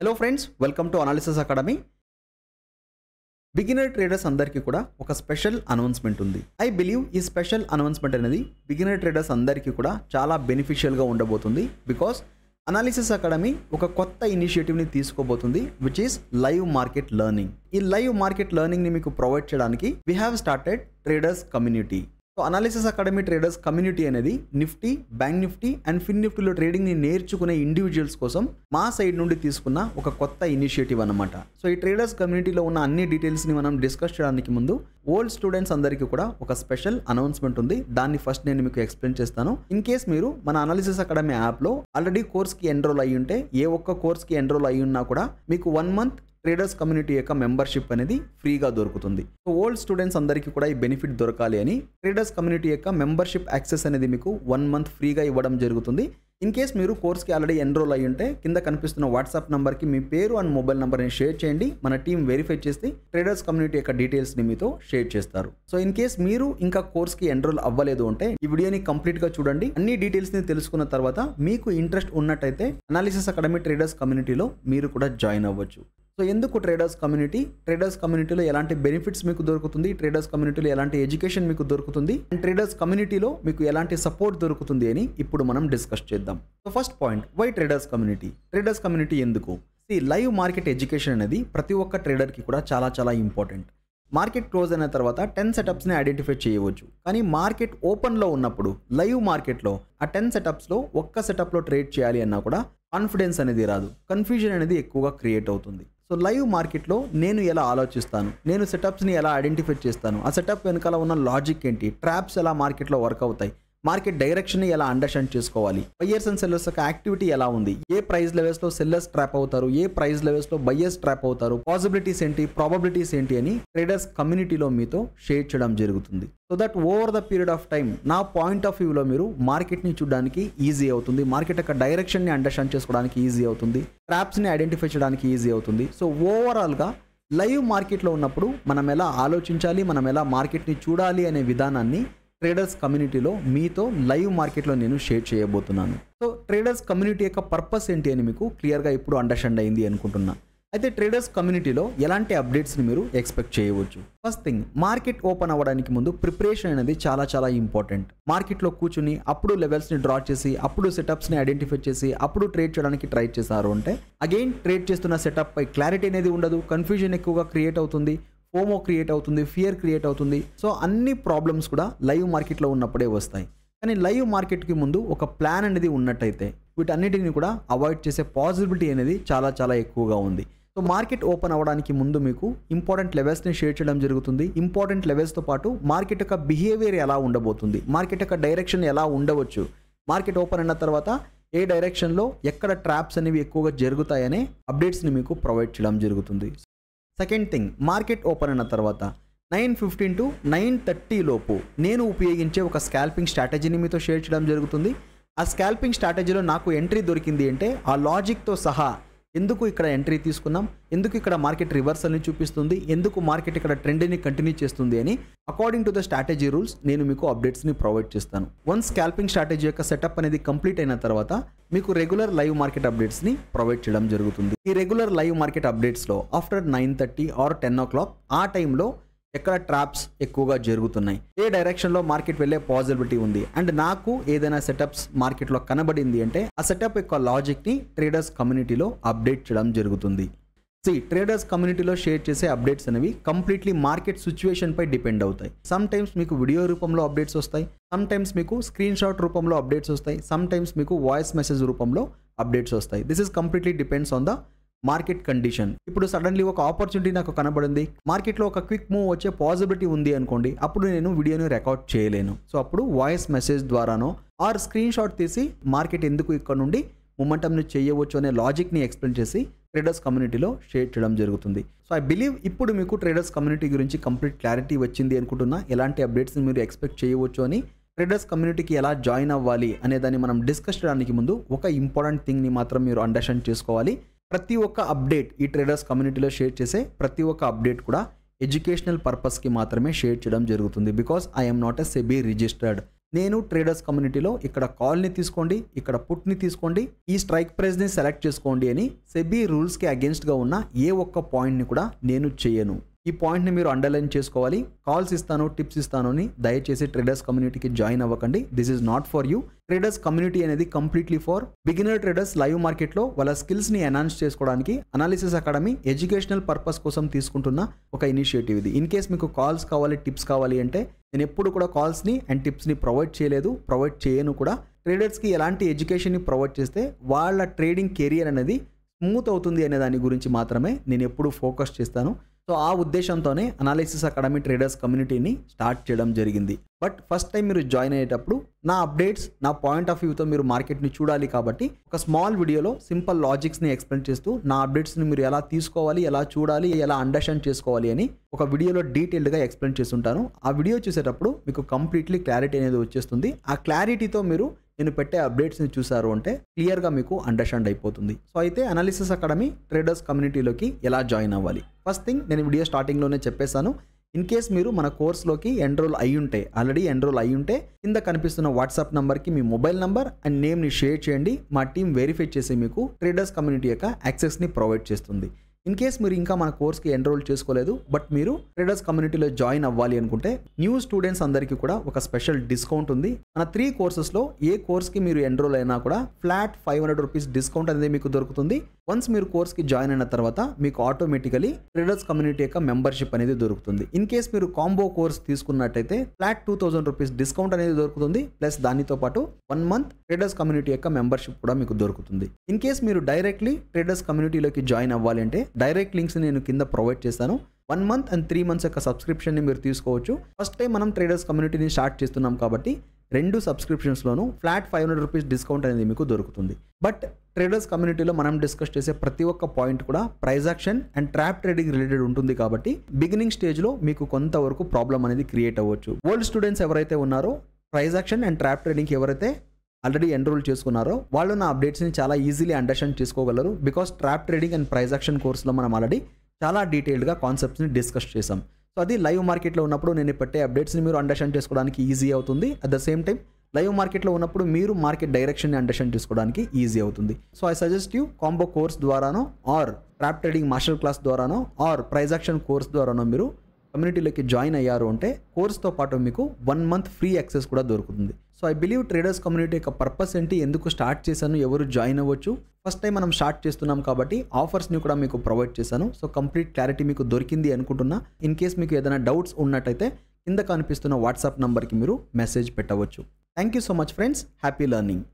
Hello friends, welcome to analysis academy. Beginner traders అందరికీ కూడా ఒక స్పెషల్ అనౌన్స్మెంట్ ఉంది. ఐ బిలీవ్ ఈ స్పెషల్ అనౌన్స్మెంట్ అనేది బిగినర్ ట్రేడర్స్ అందరికీ కూడా చాలా బెనిఫిషియల్గా ఉండబోతుంది. బికాస్ అనాలిసిస్ అకాడమీ ఒక కొత్త ఇనిషియేటివ్ని తీసుకోబోతుంది, which is live market learning. ఈ లైవ్ మార్కెట్ లెర్నింగ్ని మీకు ప్రొవైడ్ చేయడానికి we have started traders community. So analysis academy traders community అనేది Nifty, bank Nifty and fin నిఫ్టీలో ట్రేడింగ్ని నేర్చుకునే ఇండివిజువల్స్ కోసం మా సైడ్ నుండి తీసుకున్న ఒక కొత్త ఇనిషియేటివ్ అన్నమాట. సో ఈ ట్రేడర్స్ కమ్యూనిటీలో ఉన్న అన్ని డీటెయిల్స్ని మనం డిస్కస్ చేయడానికి ముందు ఓల్డ్ స్టూడెంట్స్ అందరికీ కూడా ఒక స్పెషల్ అనౌన్స్మెంట్ ఉంది. దాన్ని ఫస్ట్ నేను మీకు ఎక్స్ప్లెయిన్ చేస్తాను. ఇన్ కేస్ మీరు మన అనాలిసిస్ అకాడమీ యాప్లో ఆల్రెడీ కోర్స్కి ఎన్రోల్ అయ్యి ఉంటే, ఏ ఒక్క కోర్స్కి ఎన్రోల్ అయ్యి ఉన్నా కూడా మీకు 1 month ట్రేడర్స్ కమ్యూనిటీ యొక్క మెంబర్షిప్ అనేది ఫ్రీగా దొరుకుతుంది. సో ఓల్డ్ స్టూడెంట్స్ అందరికీ కూడా ఈ బెనిఫిట్ దొరకాలి అని ట్రేడర్స్ కమ్యూనిటీ యొక్క మెంబర్షిప్ యాక్సెస్ అనేది మీకు 1 month ఫ్రీగా ఇవ్వడం జరుగుతుంది. ఇన్ కేస్ మీరు కోర్స్కి ఆల్రెడీ ఎన్రోల్ అయ్యి ఉంటే, కింద కనిపిస్తున్న వాట్సాప్ నెంబర్కి మీ పేరు అండ్ మొబైల్ నెంబర్ని షేర్ చేయండి. మన టీం వెరిఫై చేసి ట్రేడర్స్ కమ్యూనిటీ యొక్క డీటెయిల్స్ని మీతో షేర్ చేస్తారు. సో ఇన్ కేస్ మీరు ఇంకా కోర్స్కి ఎన్రోల్ అవ్వలేదు అంటే ఈ వీడియోని కంప్లీట్గా చూడండి. అన్ని డీటెయిల్స్ని తెలుసుకున్న తర్వాత మీకు ఇంట్రెస్ట్ ఉన్నట్టయితే అనాలిసిస్ అకాడమీ ట్రేడర్స్ కమ్యూనిటీలో మీరు కూడా జాయిన్ అవ్వచ్చు. సో ఎందుకు ట్రేడర్స్ కమ్యూనిటీ? ట్రేడర్స్ కమ్యూనిటీలో ఎలాంటి బెనిఫిట్స్ మీకు దొరుకుతుంది, ట్రేడర్స్ కమ్యూనిటీలో ఎలాంటి ఎడ్యుకేషన్ మీకు దొరుకుతుంది, అండ్ ట్రేడర్స్ కమ్యూనిటీలో మీకు ఎలాంటి సపోర్ట్ దొరుకుతుంది అని ఇప్పుడు మనం డిస్కస్ చేద్దాం. So first point, why traders community? Traders community ఎందుకు? లైవ్ మార్కెట్ ఎడ్యుకేషన్ అనేది ప్రతి ఒక్క ట్రేడర్కి కూడా చాలా చాలా ఇంపార్టెంట్. మార్కెట్ క్లోజ్ అయిన తర్వాత 10 సెటప్స్ని ఐడెంటిఫై చేయవచ్చు, కానీ మార్కెట్ ఓపెన్లో ఉన్నప్పుడు లైవ్ మార్కెట్లో ఆ 10 సెటప్స్లో ఒక్క సెటప్లో ట్రేడ్ చేయాలి అన్నా కూడా కాన్ఫిడెన్స్ అనేది రాదు, కన్ఫ్యూజన్ అనేది ఎక్కువగా క్రియేట్ అవుతుంది. సో లైవ్ మార్కెట్లో నేను ఎలా ఆలోచిస్తాను, నేను సెటప్స్ని ఎలా ఐడెంటిఫై చేస్తాను, ఆ సెటప్ వెనకాల ఉన్న లాజిక్ ఏంటి, ట్రాప్స్ ఎలా మార్కెట్లో వర్క్ అవుతాయి, మార్కెట్ డైరెక్షన్ని ఎలా అండర్స్టాండ్ చేసుకోవాలి, బయ్యర్స్ అండ్ సెల్లర్స్ యొక్క యాక్టివిటీ ఎలా ఉంది, ఏ ప్రైస్ లెవెల్స్లో సెల్లర్స్ ట్రాప్ అవుతారు, ఏ ప్రైస్ లెవెల్స్లో బయ్యర్స్ ట్రాప్ అవుతారు, పాసిబిలిటీస్ ఏంటి, ప్రాబబిలిటీస్ ఏంటి అని ట్రేడర్స్ కమ్యూనిటీలో మీతో షేర్ చేయడం జరుగుతుంది. So that over the period of time నా పాయింట్ ఆఫ్ వ్యూలో మీరు మార్కెట్ని చూడడానికి ఈజీ అవుతుంది, మార్కెట్ యొక్క డైరెక్షన్ని అండర్స్టాండ్ చేసుకోవడానికి ఈజీ అవుతుంది, ట్రాప్స్ని ఐడెంటిఫై చేయడానికి ఈజీ అవుతుంది. సో ఓవరాల్గా లైవ్ మార్కెట్లో ఉన్నప్పుడు మనం ఎలా ఆలోచించాలి, మనం ఎలా మార్కెట్ని చూడాలి అనే విధానాన్ని ట్రేడర్స్ కమ్యూనిటీలో మీతో లైవ్ మార్కెట్లో నేను షేర్ చేయబోతున్నాను. సో ట్రేడర్స్ కమ్యూనిటీ యొక్క పర్పస్ ఏంటి అని మీకు క్లియర్గా ఇప్పుడు అండర్స్టాండ్ అయింది అనుకుంటున్నా. అయితే ట్రేడర్స్ కమ్యూనిటీలో ఎలాంటి అప్డేట్స్ని మీరు ఎక్స్పెక్ట్ చేయవచ్చు? ఫస్ట్ థింగ్, మార్కెట్ ఓపెన్ అవ్వడానికి ముందు ప్రిపరేషన్ అనేది చాలా చాలా ఇంపార్టెంట్. మార్కెట్లో కూర్చుని అప్పుడు లెవెల్స్ని డ్రా చేసి, అప్పుడు సెటప్స్ని ఐడెంటిఫై చేసి, అప్పుడు ట్రేడ్ చేయడానికి ట్రై చేశారు అంటే అగైన్ ట్రేడ్ చేస్తున్న సెటప్ పై క్లారిటీ అనేది ఉండదు, కన్ఫ్యూజన్ ఎక్కువగా క్రియేట్ అవుతుంది, ఫోమో క్రియేట్ అవుతుంది, ఫియర్ క్రియేట్ అవుతుంది. సో అన్ని ప్రాబ్లమ్స్ కూడా లైవ్ మార్కెట్లో ఉన్నప్పుడే వస్తాయి. కానీ లైవ్ మార్కెట్కి ముందు ఒక ప్లాన్ అనేది ఉన్నట్టయితే వీటన్నిటిని కూడా అవాయిడ్ చేసే పాసిబిలిటీ అనేది చాలా చాలా ఎక్కువగా ఉంది. సో మార్కెట్ ఓపెన్ అవ్వడానికి ముందు మీకు ఇంపార్టెంట్ లెవెల్స్ని షేర్ చేయడం జరుగుతుంది. ఇంపార్టెంట్ లెవెల్స్తో పాటు మార్కెట్ యొక్క బిహేవియర్ ఎలా ఉండబోతుంది, మార్కెట్ యొక్క డైరెక్షన్ ఎలా ఉండవచ్చు, మార్కెట్ ఓపెన్ అయిన తర్వాత ఏ డైరెక్షన్లో ఎక్కడ ట్రాప్స్ అనేవి ఎక్కువగా జరుగుతాయనే అప్డేట్స్ని మీకు ప్రొవైడ్ చేయడం జరుగుతుంది. సెకండ్ థింగ్, మార్కెట్ ఓపెన్ అయిన తర్వాత 9:15 to 9:30 లోపు నేను ఉపయోగించే ఒక స్కాల్పింగ్ స్ట్రాటజీని మీతో షేర్ చేయడం జరుగుతుంది. ఆ స్కాల్పింగ్ స్ట్రాటజీలో నాకు ఎంట్రీ దొరికింది అంటే ఆ లాజిక్తో సహా ఎందుకు ఇక్కడ ఎంట్రీ తీసుకున్నాం, ఎందుకు ఇక్కడ మార్కెట్ రివర్సల్ని చూపిస్తుంది, ఎందుకు మార్కెట్ ఇక్కడ ట్రెండ్ని కంటిన్యూ చేస్తుంది అని according to the strategy rules నేను మీకు అప్డేట్స్ని ప్రొవైడ్ చేస్తాను. వన్స్ స్కాల్పింగ్ స్ట్రాటజీ యొక్క సెటప్ అనేది కంప్లీట్ అయిన తర్వాత మీకు రెగ్యులర్ లైవ్ మార్కెట్ అప్డేట్స్ని ప్రొవైడ్ చేయడం జరుగుతుంది. ఈ రెగ్యులర్ లైవ్ మార్కెట్ అప్డేట్స్లో ఆఫ్టర్ 9:30 or 10 o'clock ఆ టైంలో ఎక్కడ ట్రాప్స్ ఎక్కువగా జరుగుతున్నాయి, ఏ డైరెక్షన్లో మార్కెట్ వెళ్ళే పాసిబిలిటీ ఉంది, అండ్ నాకు ఏదైనా సెటప్స్ మార్కెట్లో కనబడింది అంటే ఆ సెటప్ యొక్క లాజిక్ని ట్రేడర్స్ కమ్యూనిటీలో అప్డేట్ చేయడం జరుగుతుంది. ట్రేడర్స్ కమ్యూనిటీలో షేర్ చేసే అప్డేట్స్ అనేవి కంప్లీట్లీ మార్కెట్ సిచ్యువేషన్ పై డిపెండ్ అవుతాయి. సమ్ టైమ్స్ మీకు వీడియో రూపంలో అప్డేట్స్ వస్తాయి, సమ్ టైమ్స్ మీకు స్క్రీన్ షాట్ రూపంలో అప్డేట్స్ వస్తాయి, సమ్ టైమ్స్ మీకు వాయిస్ మెసేజ్ రూపంలో అప్డేట్స్ వస్తాయి. This is completely depends on the market condition. ఇప్పుడు సడన్లీ ఒక ఆపర్చునిటీ నాకు కనబడింది, మార్కెట్లో ఒక క్విక్ మూవ్ వచ్చే పాసిబిలిటీ ఉంది అనుకోండి, అప్పుడు నేను వీడియోని రికార్డ్ చేయలేను. సో అప్పుడు వాయిస్ మెసేజ్ ద్వారానో ఆర్ స్క్రీన్ షాట్ తీసి మార్కెట్ ఎందుకు ఇక్కడ నుండి మొమెంటంని చేయవచ్చు అనే లాజిక్ని ఎక్స్ప్లెయిన్ చేసి ట్రేడర్స్ కమ్యూనిటీలో షేర్ చేయడం జరుగుతుంది. సో ఐ బిలీవ్ ఇప్పుడు మీకు ట్రేడర్స్ కమ్యూనిటీ గురించి కంప్లీట్ క్లారిటీ వచ్చింది అనుకుంటున్నా. ఎలాంటి అప్డేట్స్ని మీరు ఎక్స్పెక్ట్ చేయవచ్చు అని, ట్రేడర్స్ కమ్యూనిటీకి ఎలా జాయిన్ అవ్వాలి అనే దాన్ని మనం డిస్కస్ చేయడానికి ముందు ఒక ఇంపార్టెంట్ థింగ్ని మాత్రం మీరు అండర్స్టాండ్ చేసుకోవాలి. ప్రతి ఒక్క అప్డేట్ ఈ ట్రేడర్స్ కమ్యూనిటీలో షేర్ చేసే ప్రతి ఒక్క అప్డేట్ కూడా ఎడ్యుకేషనల్ పర్పస్కి మాత్రమే షేర్ చేయడం జరుగుతుంది. Because I'm not a SEBI registered. నేను ట్రేడర్స్ కమ్యూనిటీలో ఇక్కడ కాల్ని తీసుకోండి, ఇక్కడ పుట్ని తీసుకోండి, ఈ స్ట్రైక్ ప్రైస్ని సెలెక్ట్ చేసుకోండి అని సెబీ రూల్స్కి అగేన్స్ట్గా ఉన్న ఏ ఒక్క పాయింట్ని కూడా నేను చేయను. ఈ పాయింట్ని మీరు అండర్లైన్ చేసుకోవాలి. కాల్స్ ఇస్తాను, టిప్స్ ఇస్తాను అని దయచేసి ట్రేడర్స్ కమ్యూనిటీకి జాయిన్ అవ్వకండి. This is not for you. Traders community అనేది completely for beginner traders live మార్కెట్లో వాళ్ళ స్కిల్స్ని ఎన్హాన్స్ చేసుకోవడానికి అనాలిసిస్ అకాడమీ ఎడ్యుకేషనల్ పర్పస్ కోసం తీసుకుంటున్న ఒక ఇనిషియేటివ్ ఇది. ఇన్ కేస్ మీకు కాల్స్ కావాలి, టిప్స్ కావాలి అంటే నేను ఎప్పుడు కూడా కాల్స్ని అండ్ టిప్స్ని ప్రొవైడ్ చేయలేదు, ప్రొవైడ్ చేయను కూడా. ట్రేడర్స్కి ఎలాంటి ఎడ్యుకేషన్ని ప్రొవైడ్ చేస్తే వాళ్ళ ట్రేడింగ్ కెరియర్ అనేది స్మూత్ అవుతుంది అనే దాని గురించి మాత్రమే నేను ఎప్పుడు ఫోకస్ చేస్తాను. సో ఆ ఉద్దేశంతోనే అనాలిసిస్ అకాడమీ ట్రేడర్స్ కమ్యూనిటీని స్టార్ట్ చేయడం జరిగింది. బట్ ఫస్ట్ టైం మీరు జాయిన్ అయ్యేటప్పుడు నా అప్డేట్స్, నా పాయింట్ ఆఫ్ వ్యూతో మీరు మార్కెట్ని చూడాలి కాబట్టి ఒక స్మాల్ వీడియోలో సింపుల్ లాజిక్స్ని ఎక్స్ప్లెయిన్ చేస్తూ నా అప్డేట్స్ని మీరు ఎలా తీసుకోవాలి, ఎలా చూడాలి, ఎలా అండర్స్టాండ్ చేసుకోవాలి అని ఒక వీడియోలో డీటెయిల్డ్గా ఎక్స్ప్లెయిన్ చేస్తుంటాను. ఆ వీడియో చూసేటప్పుడు మీకు కంప్లీట్లీ క్లారిటీ అనేది వచ్చేస్తుంది. ఆ క్లారిటీతో మీరు నేను పెట్టే అప్డేట్స్ని చూసారు అంటే క్లియర్గా మీకు అండర్స్టాండ్ అయిపోతుంది. సో అయితే అనాలిసిస్ అకాడమీ ట్రేడర్స్ కమ్యూనిటీలోకి ఎలా జాయిన్ అవ్వాలి? ఫస్ట్ థింగ్ నేను వీడియో స్టార్టింగ్లోనే చెప్పేశాను. ఇన్ కేస్ మీరు మన కోర్స్లోకి ఎన్రోల్ అయ్యి ఉంటే, ఆల్రెడీ ఎన్రోల్ అయ్యి ఉంటే కింద కనిపిస్తున్న వాట్సాప్ నెంబర్కి మీ మొబైల్ నెంబర్ అండ్ నేమ్ని షేర్ చేయండి. మా టీం వెరిఫై చేసి మీకు ట్రేడర్స్ కమ్యూనిటీ యొక్క యాక్సెస్ని ప్రొవైడ్ చేస్తుంది. ఇన్ కేస్ మీరు ఇంకా మన కోర్స్కి ఎన్రోల్ చేసుకోలేదు బట్ మీరు ట్రేడర్స్ కమ్యూనిటీలో జాయిన్ అవ్వాలి అనుకుంటే న్యూ స్టూడెంట్స్ అందరికీ కూడా ఒక స్పెషల్ డిస్కౌంట్ ఉంది. మన 3 కోర్సెస్లో ఏ కోర్స్కి మీరు ఎన్రోల్ అయినా కూడా ఫ్లాట్ 500 రూపీస్ డిస్కౌంట్ అనేది మీకు దొరుకుతుంది. వన్స్ మీరు కోర్స్కి జాయిన్ అయిన తర్వాత మీకు ఆటోమేటికలీ ట్రేడర్స్ కమ్యూనిటీ యొక్క మెంబర్షిప్ అనేది దొరుకుతుంది. ఇన్ కేస్ మీరు కాంబో కోర్స్ తీసుకున్నట్టయితే ఫ్లాట్ 2000 రూపీస్ డిస్కౌంట్ అనేది దొరుకుతుంది. ప్లస్ దానితో పాటు 1 మంత్ ట్రేడర్స్ కమ్యూనిటీ యొక్క మెంబర్షిప్ కూడా మీకు దొరుకుతుంది. ఇన్ కేస్ మీరు డైరెక్ట్లీ ట్రేడర్స్ కమ్యూనిటీలోకి జాయిన్ అవ్వాలి అంటే డైరెక్ట్ లింక్స్ నేను కింద ప్రొవైడ్ చేస్తాను. 1 మంత్ అండ్ 3 మంత్స్ యొక్క సబ్స్క్రిప్షన్ని మీరు తీసుకోవచ్చు. ఫస్ట్ టైం మనం ట్రేడర్స్ కమ్యూనిటీని స్టార్ట్ చేస్తున్నాం కాబట్టి 2 సబ్స్క్రిప్షన్స్లోనూ ఫ్లాట్ 500 రూపీస్ డిస్కౌంట్ అనేది మీకు దొరుకుతుంది. బట్ ట్రేడర్స్ కమ్యూనిటీలో మనం డిస్కస్ చేసే ప్రతి ఒక్క పాయింట్ కూడా price action and trap trading related ఉంటుంది కాబట్టి బిగినింగ్ స్టేజ్లో మీకు కొంతవరకు ప్రాబ్లం అనేది క్రియేట్ అవ్వచ్చు. ఓల్డ్ స్టూడెంట్స్ ఎవరైతే ఉన్నారో ప్రైస్ యాక్షన్ అండ్ ట్రాప్ ట్రేడింగ్కి ఎవరైతే ఆల్రెడీ ఎన్రోల్ చేసుకున్నారో వాళ్ళు నా అప్డేట్స్ని చాలా ఈజీలీ అండర్స్టాండ్ చేసుకోగలరు. Because trap trading and price action కోర్సులో మనం ఆల్రెడీ చాలా డీటెయిల్డ్గా కాన్సెప్ట్స్ని డిస్కస్ చేసాం. సో అది లైవ్ మార్కెట్లో ఉన్నప్పుడు నేను పెట్టే అప్డేట్స్ని మీరు అండర్స్టాండ్ చేసుకోవడానికి ఈజీ అవుతుంది. At the same time live మార్కెట్లో ఉన్నప్పుడు మీరు మార్కెట్ డైరెక్షన్ని అండర్స్టాండ్ చేసుకోవడానికి ఈజీ అవుతుంది. So I suggest you combo course ద్వారానో or trap trading master class ద్వారానో ఆర్ ప్రైస్ యాక్షన్ కోర్స్ ద్వారానో మీరు కమ్యూనిటీలోకి జాయిన్ అయ్యారు అంటే కోర్స్తో పాటు మీకు 1 మంత్ ఫ్రీ యాక్సెస్ కూడా దొరుకుతుంది. So I believe traders community యొక్క పర్పస్ ఏంటి, ఎందుకు స్టార్ట్ చేశాను, ఎవరు జాయిన్ అవ్వచ్చు, ఫస్ట్ టైం మనం స్టార్ట్ చేస్తున్నాం కాబట్టి ఆఫర్స్ని కూడా మీకు ప్రొవైడ్ చేశాను. సో కంప్లీట్ క్లారిటీ మీకు దొరికింది అనుకుంటున్నా. ఇన్ కేస్ మీకు ఏదైనా డౌట్స్ ఉన్నట్టయితే కింద కనిపిస్తున్న వాట్సాప్ నెంబర్కి మీరు మెసేజ్ పెట్టవచ్చు. Thank you so much friends. Happy learning.